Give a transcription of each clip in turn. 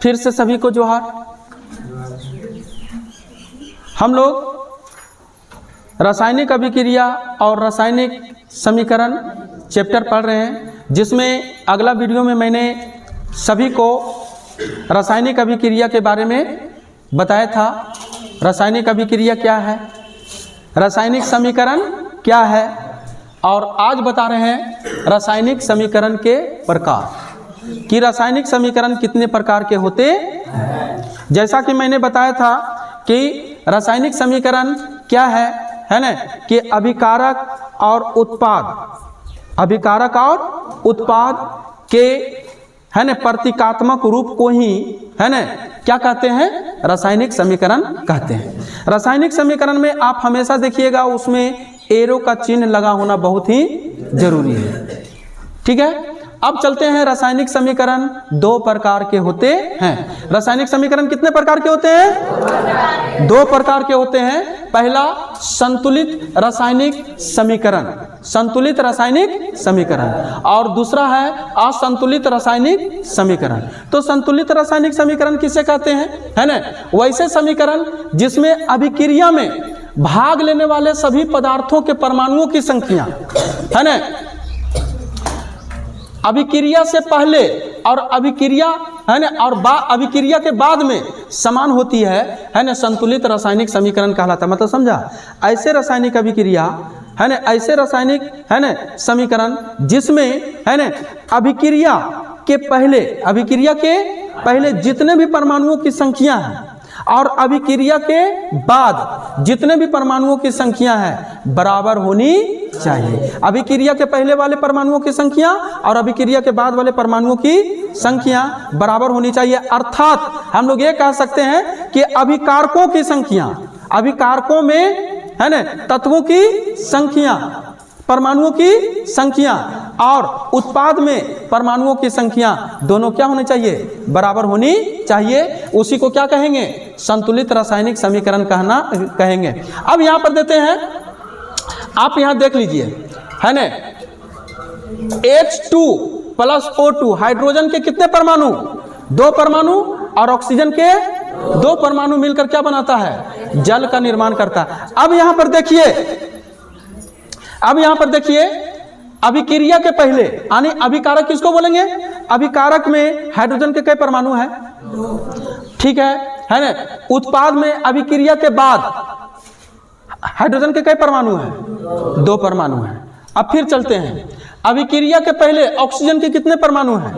फिर से सभी को जोहार। हम लोग रासायनिक अभिक्रिया और रासायनिक समीकरण चैप्टर पढ़ रहे हैं, जिसमें अगला वीडियो में मैंने सभी को रासायनिक अभिक्रिया के बारे में बताया था। रासायनिक अभिक्रिया क्या है, रासायनिक समीकरण क्या है, और आज बता रहे हैं रासायनिक समीकरण के प्रकार कि रासायनिक समीकरण कितने प्रकार के होते हैं। जैसा कि मैंने बताया था कि रासायनिक समीकरण क्या है ना, कि अभिकारक और उत्पाद के है ना प्रतीकात्मक रूप को ही है ना क्या कहते हैं, रासायनिक समीकरण कहते हैं। रासायनिक समीकरण में आप हमेशा देखिएगा उसमें एरो का चिन्ह लगा होना बहुत ही जरूरी है। ठीक है, अब चलते हैं। रासायनिक समीकरण दो प्रकार के होते हैं। रासायनिक समीकरण कितने प्रकार के होते हैं? दो प्रकार के होते हैं। पहला संतुलित रासायनिक समीकरण, और दूसरा है असंतुलित रासायनिक समीकरण। तो संतुलित रासायनिक समीकरण किसे कहते हैं, है ना, वैसे समीकरण जिसमें अभिक्रिया में भाग लेने वाले सभी पदार्थों के परमाणुओं की संख्या है ना अभिक्रिया से पहले और अभिक्रिया है ना और अभिक्रिया के बाद में समान होती है ना, संतुलित रासायनिक समीकरण कहलाता है। मतलब समझा, ऐसे रासायनिक अभिक्रिया है ना, ऐसे रासायनिक है ना समीकरण जिसमें है ना अभिक्रिया के पहले जितने भी परमाणुओं की संख्या है और अभिक्रिया के बाद जितने भी परमाणुओं की संख्या है बराबर होनी चाहिए। अभिक्रिया के पहले वाले परमाणुओं की संख्या और अभिक्रिया के बाद वाले परमाणुओं की संख्या बराबर होनी चाहिए। अर्थात हम लोग ये कह सकते हैं कि अभिकारकों की संख्या, अभिकारकों में है ना तत्वों की संख्या, परमाणुओं की संख्या और उत्पाद में परमाणुओं की संख्या दोनों क्या होने चाहिए, बराबर होनी चाहिए। उसी को क्या कहेंगे, संतुलित रासायनिक समीकरण कहेंगे। अब यहां पर देते हैं, आप यहां देख लीजिए है ना, H2 + O2 हाइड्रोजन के कितने परमाणु, दो परमाणु, और ऑक्सीजन के दो परमाणु मिलकर क्या बनाता है, जल का निर्माण करता है। अब यहां पर देखिए अभिक्रिया के पहले यानी अभिकारक किसको बोलेंगे, अभिकारक में हाइड्रोजन के कई परमाणु हैं, ठीक है ना। उत्पाद में अभिक्रिया के बाद हाइड्रोजन के कई परमाणु हैं, दो परमाणु हैं। अब फिर चलते हैं, अभिक्रिया के पहले ऑक्सीजन के कितने परमाणु हैं,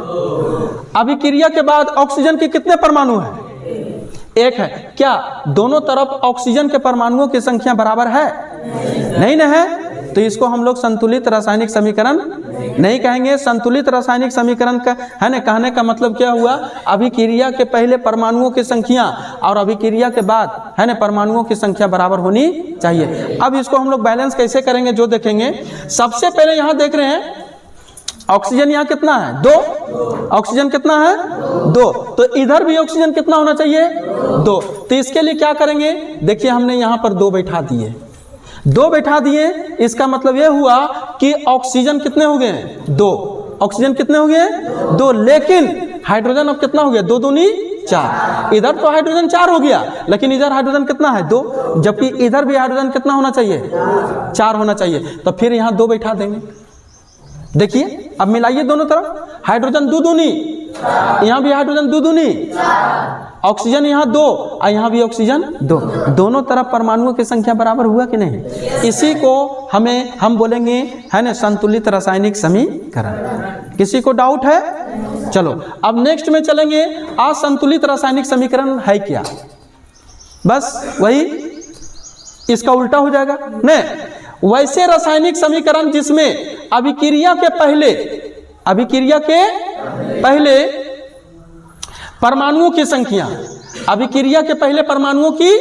अभिक्रिया के बाद ऑक्सीजन के कितने परमाणु हैं, एक है। क्या दोनों तरफ ऑक्सीजन के परमाणुओं की संख्या बराबर है, नहीं ना है, तो इसको हम लोग संतुलित रासायनिक समीकरण नहीं कहेंगे। संतुलित रासायनिक समीकरण का है ना कहने का मतलब क्या हुआ, अभिक्रिया के पहले परमाणुओं की संख्या और अभिक्रिया के बाद है ना परमाणुओं की संख्या बराबर होनी चाहिए। अब इसको हम लोग बैलेंस कैसे करेंगे जो देखेंगे। सबसे पहले यहां देख रहे हैं ऑक्सीजन यहाँ कितना है, दो, ऑक्सीजन कितना है, दो, तो इधर भी ऑक्सीजन कितना होना चाहिए, दो। तो इसके लिए क्या करेंगे, देखिए हमने यहाँ पर दो बैठा दिए, इसका मतलब यह हुआ कि ऑक्सीजन कितने हो गए, दो, ऑक्सीजन कितने हो गए, दो, लेकिन हाइड्रोजन अब कितना हो गया, दो दूनी चार। इधर तो हाइड्रोजन चार हो गया, लेकिन इधर हाइड्रोजन कितना है, दो, जबकि इधर भी हाइड्रोजन कितना होना चाहिए, चार होना चाहिए। तो फिर यहाँ दो बैठा देंगे। देखिए अब मिलाइए दोनों तरफ, हाइड्रोजन दो दूनी, यहाँ भी हाइड्रोजन दो दूनी, ऑक्सीजन यहाँ दो और यहाँ भी ऑक्सीजन दो, दोनों तरफ परमाणुओं की संख्या बराबर हुआ कि नहीं। इसी को हम बोलेंगे है ना संतुलित रासायनिक समीकरण। किसी को डाउट है? चलो अब नेक्स्ट में चलेंगे, असंतुलित रासायनिक समीकरण है क्या, बस वही इसका उल्टा हो जाएगा नहीं। वैसे रासायनिक समीकरण जिसमें अभिक्रिया के पहले परमाणुओं की संख्या, अभिक्रिया के पहले परमाणुओं की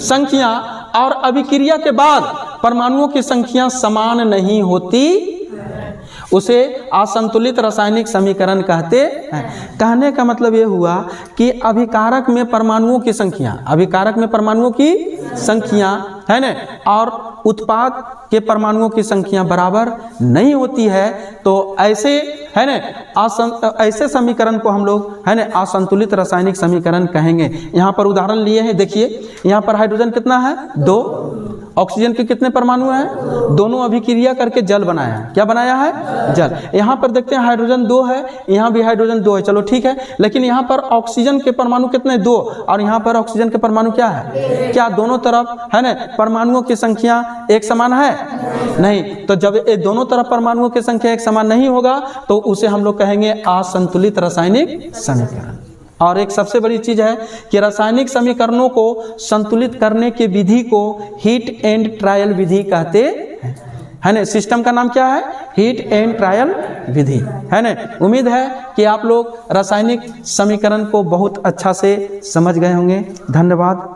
संख्या और अभिक्रिया के बाद परमाणुओं की संख्या समान नहीं होती, उसे असंतुलित रासायनिक समीकरण कहते हैं। कहने का मतलब यह हुआ कि अभिकारक में परमाणुओं की संख्या है ना, और उत्पाद के परमाणुओं की संख्या बराबर नहीं होती है तो ऐसे है ना ऐसे समीकरण को हम लोग है ना असंतुलित रासायनिक समीकरण कहेंगे। यहाँ पर उदाहरण लिए हैं, देखिए यहाँ पर हाइड्रोजन कितना है 2, ऑक्सीजन के कितने परमाणु हैं, दोनों अभिक्रिया करके जल बनाया है। क्या बनाया है? जल। यहाँ पर देखते हैं हाइड्रोजन 2 है, यहाँ भी हाइड्रोजन 2 है, चलो ठीक है, लेकिन यहाँ पर ऑक्सीजन के परमाणु कितने 2 और यहाँ पर ऑक्सीजन के परमाणु क्या है? क्या दोनों तरफ है ना परमाणुओं की संख्या एक समान है? नहीं। तो जब ये दोनों तरफ परमाणुओं की संख्या एक समान नहीं होगा तो उसे हम लोग कहेंगे असंतुलित रासायनिक समीकरण। और एक सबसे बड़ी चीज है कि रासायनिक समीकरणों को संतुलित करने की विधि को हीट एंड ट्रायल विधि कहते हैं, है ना। सिस्टम का नाम क्या है? हीट एंड ट्रायल विधि, है ना। उम्मीद है कि आप लोग रासायनिक समीकरण को बहुत अच्छा से समझ गए होंगे। धन्यवाद।